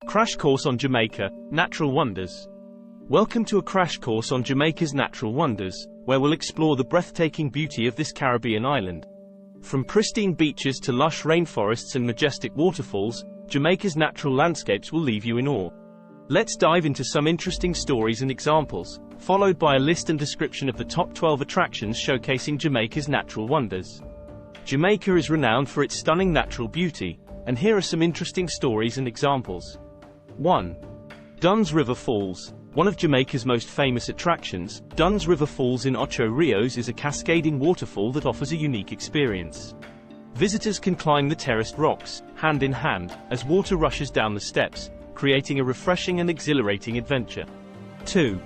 Crash course on Jamaica, natural wonders. Welcome to a crash course on Jamaica's natural wonders, where we'll explore the breathtaking beauty of this Caribbean island. From pristine beaches to lush rainforests and majestic waterfalls, Jamaica's natural landscapes will leave you in awe. Let's dive into some interesting stories and examples, followed by a list and description of the top 12 attractions showcasing Jamaica's natural wonders. Jamaica is renowned for its stunning natural beauty, and here are some interesting stories and examples. 1. Dunn's River Falls. One of Jamaica's most famous attractions, Dunn's River Falls in Ocho Rios is a cascading waterfall that offers a unique experience. Visitors can climb the terraced rocks, hand in hand, as water rushes down the steps, creating a refreshing and exhilarating adventure. 2.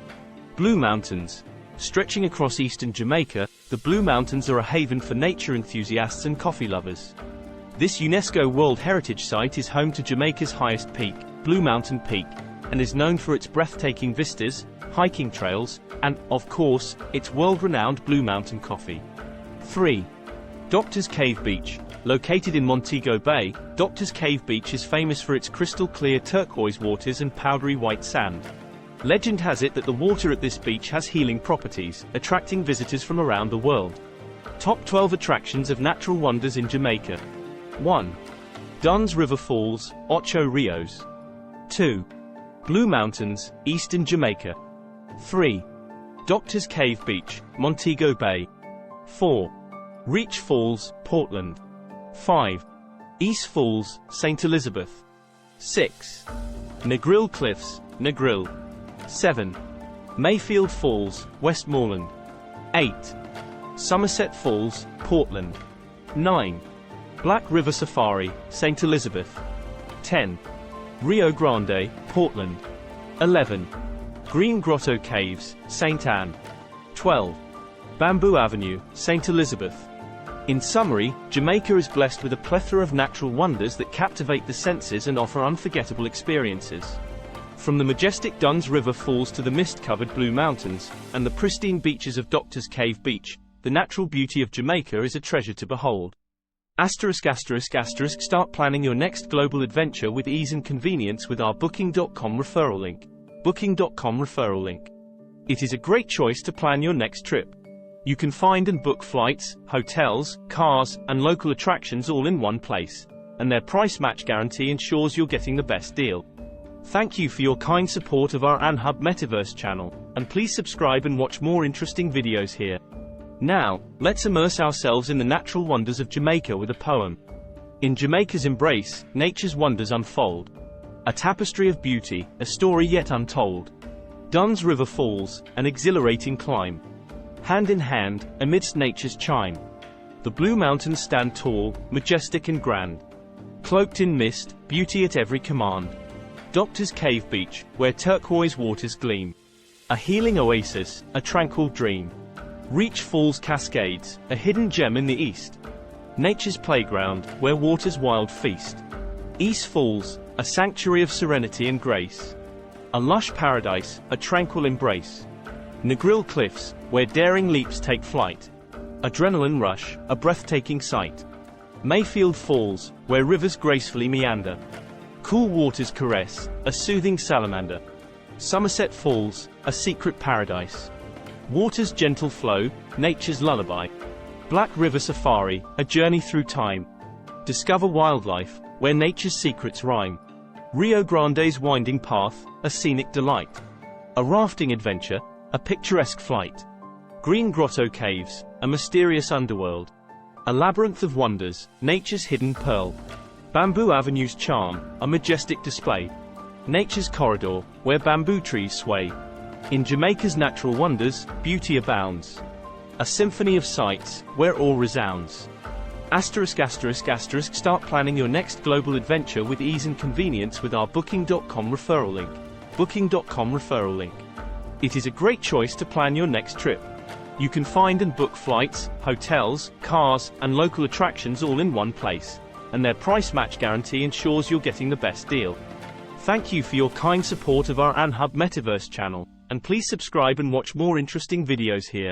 Blue Mountains. Stretching across eastern Jamaica, the Blue Mountains are a haven for nature enthusiasts and coffee lovers. This UNESCO World Heritage Site is home to Jamaica's highest peak, Blue Mountain Peak, and is known for its breathtaking vistas, hiking trails, and, of course, its world-renowned Blue Mountain coffee. 3. Doctor's Cave Beach. Located in Montego Bay, Doctor's Cave Beach is famous for its crystal-clear turquoise waters and powdery white sand. Legend has it that the water at this beach has healing properties, attracting visitors from around the world. Top 12 attractions of natural wonders in Jamaica. 1. Dunn's River Falls, Ocho Rios. 2. Blue Mountains, eastern Jamaica. 3. Doctor's Cave Beach, Montego Bay. 4. Reach Falls, Portland. 5. East Falls, St. Elizabeth. 6. Negril Cliffs, Negril. 7. Mayfield Falls, Westmoreland. 8. Somerset Falls, Portland. 9. Black River Safari, St. Elizabeth. 10. Rio Grande, Portland. 11. Green Grotto Caves, St. Anne. 12. Bamboo Avenue, St. Elizabeth. In summary, Jamaica is blessed with a plethora of natural wonders that captivate the senses and offer unforgettable experiences. From the majestic Dunn's River Falls to the mist-covered Blue Mountains, and the pristine beaches of Doctor's Cave Beach, the natural beauty of Jamaica is a treasure to behold. Start planning your next global adventure with ease and convenience with our Booking.com referral link. Booking.com referral link. It is a great choice to plan your next trip. You can find and book flights, hotels, cars, and local attractions all in one place, and their price match guarantee ensures you're getting the best deal. Thank you for your kind support of our AnHub Metaverse channel, and please subscribe and watch more interesting videos here. Now, let's immerse ourselves in the natural wonders of Jamaica with a poem. In Jamaica's embrace, nature's wonders unfold. A tapestry of beauty, a story yet untold. Dunn's River Falls, an exhilarating climb. Hand in hand, amidst nature's chime. The Blue Mountains stand tall, majestic and grand. Cloaked in mist, beauty at every command. Doctor's Cave Beach, where turquoise waters gleam. A healing oasis, a tranquil dream. Reach Falls Cascades, a hidden gem in the east. Nature's playground, where waters wild feast. East Falls, a sanctuary of serenity and grace. A lush paradise, a tranquil embrace. Negril Cliffs, where daring leaps take flight. Adrenaline rush, a breathtaking sight. Mayfield Falls, where rivers gracefully meander. Cool waters caress, a soothing salamander. Somerset Falls, a secret paradise. Water's gentle flow, nature's lullaby. Black River Safari, a journey through time. Discover wildlife, where nature's secrets rhyme. Rio Grande's winding path, a scenic delight. A rafting adventure, a picturesque flight. Green Grotto Caves, a mysterious underworld. A labyrinth of wonders, nature's hidden pearl. Bamboo Avenue's charm, a majestic display. Nature's corridor, where bamboo trees sway. In Jamaica's natural wonders, beauty abounds. A symphony of sights, where awe resounds. Start planning your next global adventure with ease and convenience with our Booking.com referral link. Booking.com referral link. It is a great choice to plan your next trip. You can find and book flights, hotels, cars, and local attractions all in one place, and their price match guarantee ensures you're getting the best deal. Thank you for your kind support of our AnHub Metaverse channel, and please subscribe and watch more interesting videos here.